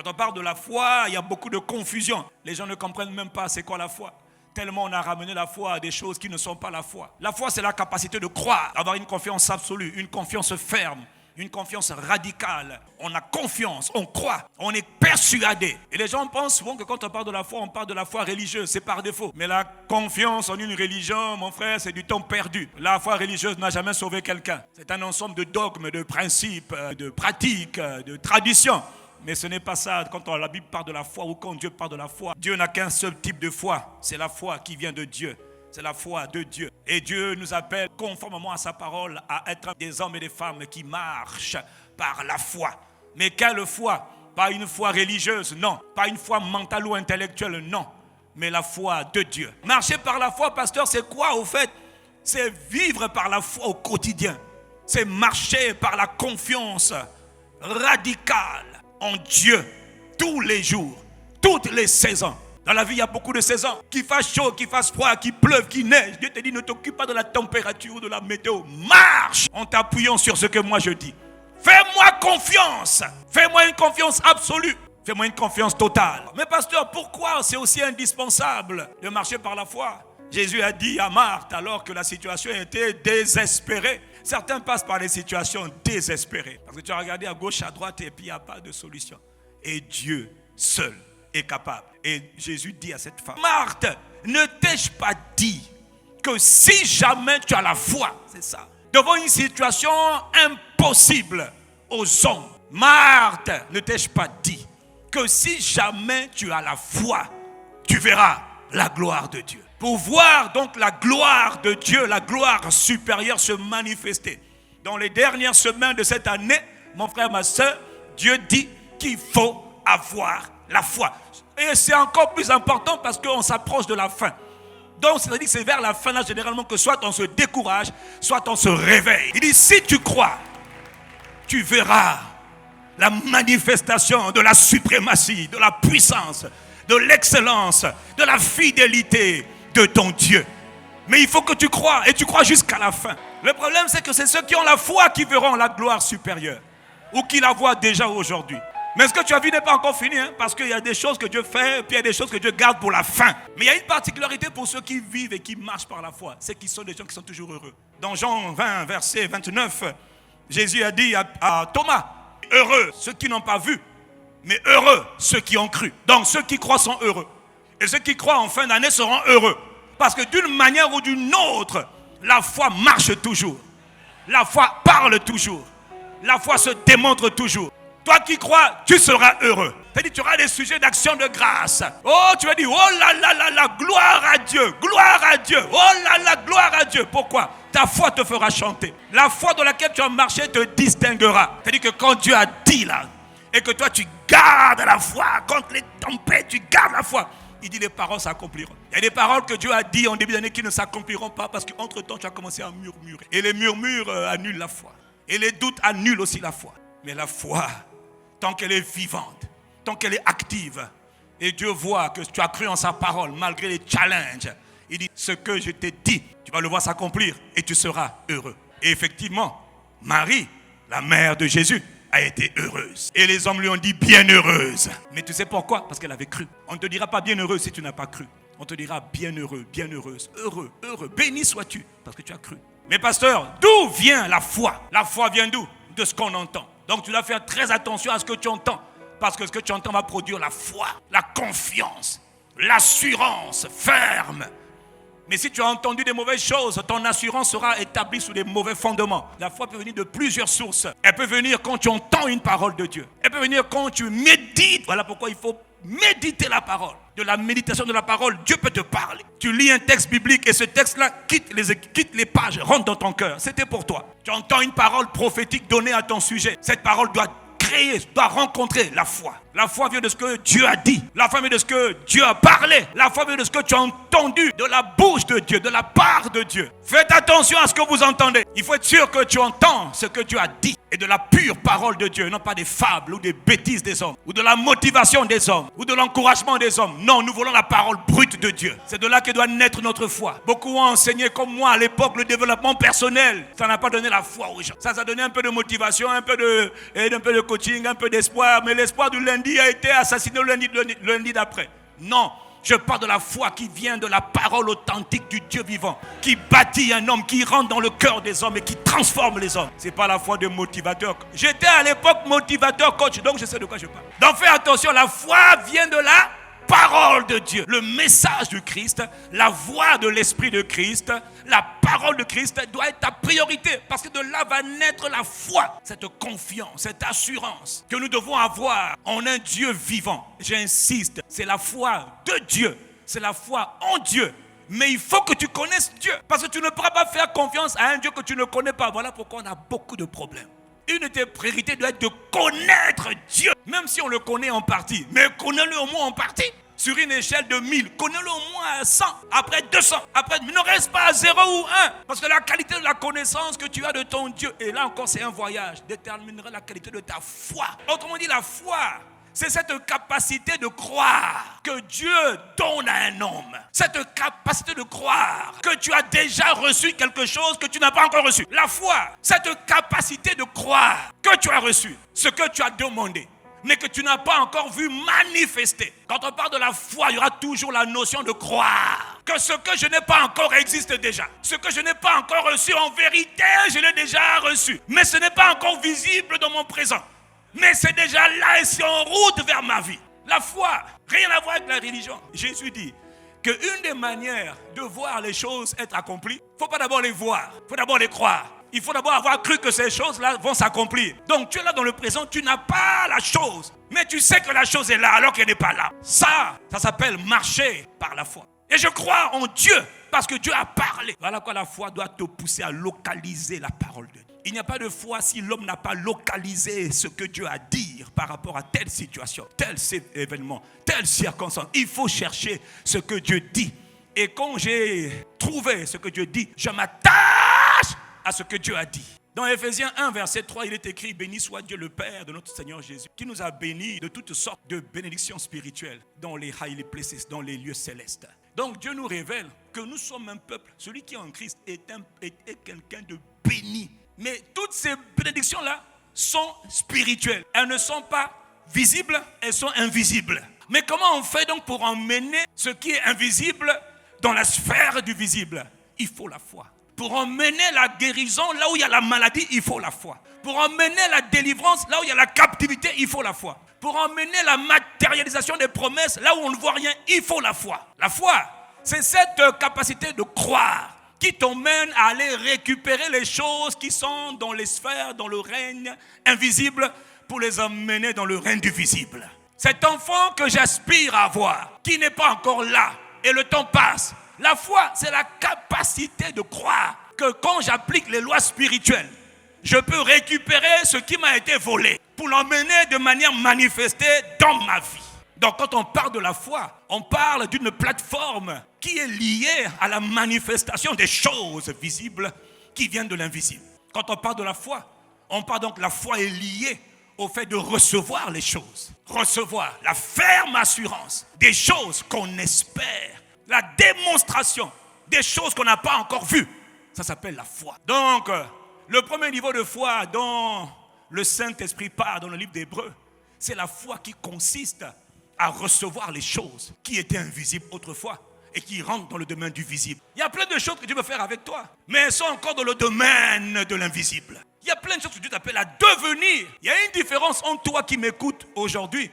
Quand on parle de la foi, il y a beaucoup de confusion. Les gens ne comprennent même pas c'est quoi la foi. Tellement on a ramené la foi à des choses qui ne sont pas la foi. La foi, c'est la capacité de croire, avoir une confiance absolue, une confiance ferme, une confiance radicale. On a confiance, on croit, on est persuadé. Et les gens pensent souvent que quand on parle de la foi, on parle de la foi religieuse. C'est par défaut. Mais la confiance en une religion, mon frère, c'est du temps perdu. La foi religieuse n'a jamais sauvé quelqu'un. C'est un ensemble de dogmes, de principes, de pratiques, de traditions. Mais ce n'est pas ça. Quand la Bible parle de la foi ou quand Dieu parle de la foi, Dieu n'a qu'un seul type de foi. C'est la foi qui vient de Dieu. C'est la foi de Dieu. Et Dieu nous appelle, conformément à sa parole, à être des hommes et des femmes qui marchent par la foi. Mais quelle foi? Pas une foi religieuse, non. Pas une foi mentale ou intellectuelle, non. Mais la foi de Dieu. Marcher par la foi, pasteur, c'est quoi au fait? C'est vivre par la foi au quotidien. C'est marcher par la confiance radicale en Dieu, tous les jours, toutes les saisons. Dans la vie, il y a beaucoup de saisons. Qu'il fasse chaud, qu'il fasse froid, qu'il pleuve, qu'il neige. Dieu te dit, ne t'occupe pas de la température ou de la météo. Marche en t'appuyant sur ce que moi je dis. Fais-moi confiance. Fais-moi une confiance absolue. Fais-moi une confiance totale. Mais pasteur, pourquoi c'est aussi indispensable de marcher par la foi? Jésus a dit à Marthe, alors que la situation était désespérée. Certains passent par des situations désespérées. Parce que tu as regardé à gauche, à droite, et puis il n'y a pas de solution. Et Dieu seul est capable. Et Jésus dit à cette femme, Marthe, ne t'ai-je pas dit que si jamais tu as la foi, c'est ça, devant une situation impossible aux hommes, Marthe, ne t'ai-je pas dit que si jamais tu as la foi, tu verras la gloire de Dieu. Pour voir donc la gloire de Dieu, la gloire supérieure se manifester. Dans les dernières semaines de cette année, mon frère, ma soeur, Dieu dit qu'il faut avoir la foi. Et c'est encore plus important parce qu'on s'approche de la fin. Donc, c'est-à-dire que c'est vers la fin là, généralement, que soit on se décourage, soit on se réveille. Il dit, si tu crois, tu verras la manifestation de la suprématie, de la puissance, de l'excellence, de la fidélité de ton Dieu. Mais il faut que tu crois, et tu crois jusqu'à la fin. Le problème, c'est que c'est ceux qui ont la foi qui verront la gloire supérieure, ou qui la voient déjà aujourd'hui. Mais ce que tu as vu n'est pas encore fini, parce qu'il y a des choses que Dieu fait, et puis il y a des choses que Dieu garde pour la fin. Mais il y a une particularité pour ceux qui vivent et qui marchent par la foi, c'est qu'ils sont des gens qui sont toujours heureux. Dans Jean 20, verset 29, Jésus a dit à Thomas, heureux ceux qui n'ont pas vu, mais heureux ceux qui ont cru. Donc ceux qui croient sont heureux. Et ceux qui croient en fin d'année seront heureux. Parce que d'une manière ou d'une autre, la foi marche toujours. La foi parle toujours. La foi se démontre toujours. Toi qui crois, tu seras heureux. C'est-à-dire tu auras des sujets d'action de grâce. Oh, tu vas dire, oh là là là là, gloire à Dieu, gloire à Dieu. Oh là là, gloire à Dieu. Pourquoi? Ta foi te fera chanter. La foi dans laquelle tu as marché te distinguera. C'est-à-dire que quand Dieu a dit là, et que toi tu gardes la foi, contre les tempêtes, tu gardes la foi, il dit les paroles s'accompliront. Il y a des paroles que Dieu a dit en début d'année qui ne s'accompliront pas parce qu'entre-temps tu as commencé à murmurer. Et les murmures annulent la foi. Et les doutes annulent aussi la foi. Mais la foi, tant qu'elle est vivante, tant qu'elle est active, et Dieu voit que tu as cru en sa parole malgré les challenges, il dit ce que je t'ai dit, tu vas le voir s'accomplir et tu seras heureux. Et effectivement, Marie, la mère de Jésus, a été heureuse. Et les hommes lui ont dit bienheureuse. Mais tu sais pourquoi? Parce qu'elle avait cru. On ne te dira pas bienheureuse si tu n'as pas cru. On te dira bienheureux, bienheureuse, heureux, heureux. Béni sois-tu parce que tu as cru. Mais pasteur, d'où vient la foi? La foi vient d'où? De ce qu'on entend. Donc tu dois faire très attention à ce que tu entends. Parce que ce que tu entends va produire la foi, la confiance, l'assurance ferme. Mais si tu as entendu des mauvaises choses, ton assurance sera établie sur des mauvais fondements. La foi peut venir de plusieurs sources. Elle peut venir quand tu entends une parole de Dieu. Elle peut venir quand tu médites. Voilà pourquoi il faut méditer la parole. De la méditation de la parole, Dieu peut te parler. Tu lis un texte biblique et ce texte-là quitte les pages, rentre dans ton cœur. C'était pour toi. Tu entends une parole prophétique donnée à ton sujet. Cette parole doit rencontrer la foi. La foi vient de ce que Dieu a dit. La foi vient de ce que Dieu a parlé. La foi vient de ce que tu as entendu de la bouche de Dieu, de la part de Dieu. Faites attention à ce que vous entendez. Il faut être sûr que tu entends ce que Dieu a dit. et de la pure parole de Dieu, non pas des fables ou des bêtises des hommes, ou de la motivation des hommes, ou de l'encouragement des hommes. Non, nous voulons la parole brute de Dieu. C'est de là que doit naître notre foi. Beaucoup ont enseigné comme moi à l'époque le développement personnel. Ça n'a pas donné la foi aux gens. Ça a donné un peu de motivation, un peu de coaching, un peu d'espoir. Mais l'espoir du lundi a été assassiné le lundi d'après. Non. Je parle de la foi qui vient de la parole authentique du Dieu vivant, qui bâtit un homme, qui rentre dans le cœur des hommes et qui transforme les hommes. C'est pas la foi de motivateur. J'étais à l'époque motivateur coach, donc je sais de quoi je parle. Donc fais attention, la foi vient de la parole de Dieu, le message du Christ, la voix de l'Esprit de Christ, la parole de Christ doit être ta priorité, parce que de là va naître la foi, cette confiance, cette assurance que nous devons avoir en un Dieu vivant. J'insiste, c'est la foi de Dieu, c'est la foi en Dieu. Mais il faut que tu connaisses Dieu, parce que tu ne pourras pas faire confiance à un Dieu que tu ne connais pas. Voilà pourquoi on a beaucoup de problèmes. Une de tes priorités doit être de connaître Dieu, même si on le connaît en partie. Mais connais-le au moins en partie. Sur une échelle de 1000, connais-le au moins à 100, après 200, après ne reste pas à 0 ou 1. Parce que la qualité de la connaissance que tu as de ton Dieu, et là encore c'est un voyage, déterminera la qualité de ta foi. Autrement dit, la foi, c'est cette capacité de croire que Dieu donne à un homme. Cette capacité de croire que tu as déjà reçu quelque chose que tu n'as pas encore reçu. La foi, cette capacité de croire que tu as reçu ce que tu as demandé, mais que tu n'as pas encore vu manifester. Quand on parle de la foi, il y aura toujours la notion de croire que ce que je n'ai pas encore existe déjà. Ce que je n'ai pas encore reçu, en vérité, je l'ai déjà reçu. Mais ce n'est pas encore visible dans mon présent. Mais c'est déjà là et c'est en route vers ma vie. La foi, rien à voir avec la religion. Jésus dit qu'une des manières de voir les choses être accomplies, il ne faut pas d'abord les voir, il faut d'abord les croire. Il faut d'abord avoir cru que ces choses-là vont s'accomplir. Donc tu es là dans le présent, tu n'as pas la chose. Mais tu sais que la chose est là alors qu'elle n'est pas là. Ça s'appelle marcher par la foi. Et je crois en Dieu parce que Dieu a parlé. Voilà quoi la foi doit te pousser à localiser la parole de Dieu. Il n'y a pas de foi si l'homme n'a pas localisé ce que Dieu a à dire par rapport à telle situation, tel événement, telle circonstance. Il faut chercher ce que Dieu dit. Et quand j'ai trouvé ce que Dieu dit, je m'attache à ce que Dieu a dit. Dans Éphésiens 1, verset 3, il est écrit « Béni soit Dieu le Père de notre Seigneur Jésus, qui nous a bénis de toutes sortes de bénédictions spirituelles dans les high places, dans les lieux célestes. » Donc Dieu nous révèle que nous sommes un peuple, celui qui est en Christ est quelqu'un de béni. Mais toutes ces bénédictions-là sont spirituelles. Elles ne sont pas visibles, elles sont invisibles. Mais comment on fait donc pour emmener ce qui est invisible dans la sphère du visible? Il faut la foi. Pour emmener la guérison là où il y a la maladie, il faut la foi. Pour emmener la délivrance là où il y a la captivité, il faut la foi. Pour emmener la matérialisation des promesses là où on ne voit rien, il faut la foi. La foi, c'est cette capacité de croire qui t'emmène à aller récupérer les choses qui sont dans les sphères, dans le règne invisible, pour les emmener dans le règne du visible. Cet enfant que j'aspire à avoir, qui n'est pas encore là, et le temps passe. La foi, c'est la capacité de croire que quand j'applique les lois spirituelles, je peux récupérer ce qui m'a été volé pour l'emmener de manière manifestée dans ma vie. Donc quand on parle de la foi, on parle d'une plateforme qui est liée à la manifestation des choses visibles qui viennent de l'invisible. Quand on parle de la foi, on parle donc la foi est liée au fait de recevoir les choses. Recevoir la ferme assurance des choses qu'on espère. La démonstration des choses qu'on n'a pas encore vues. Ça s'appelle la foi. Donc, le premier niveau de foi dont le Saint-Esprit parle dans le livre d'Hébreux, c'est la foi qui consiste à recevoir les choses qui étaient invisibles autrefois et qui rentrent dans le domaine du visible. Il y a plein de choses que Dieu veut faire avec toi, mais elles sont encore dans le domaine de l'invisible. Il y a plein de choses que Dieu t'appelle à devenir. Il y a une différence entre toi qui m'écoutes aujourd'hui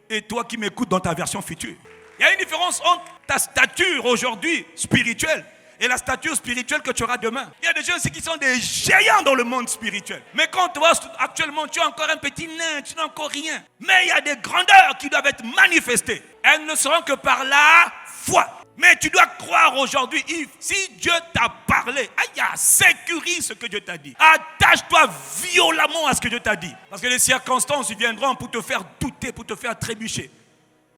et toi qui m'écoutes dans ta version future. Il y a une différence entre ta stature aujourd'hui spirituelle et la stature spirituelle que tu auras demain. Il y a des gens aussi qui sont des géants dans le monde spirituel. Mais quand toi, actuellement, tu es encore un petit nain, tu n'as encore rien. Mais il y a des grandeurs qui doivent être manifestées. Elles ne seront que par la foi. Mais tu dois croire aujourd'hui, si Dieu t'a parlé, sécurise ce que Dieu t'a dit. Attache-toi violemment à ce que Dieu t'a dit. Parce que les circonstances viendront pour te faire douter, pour te faire trébucher.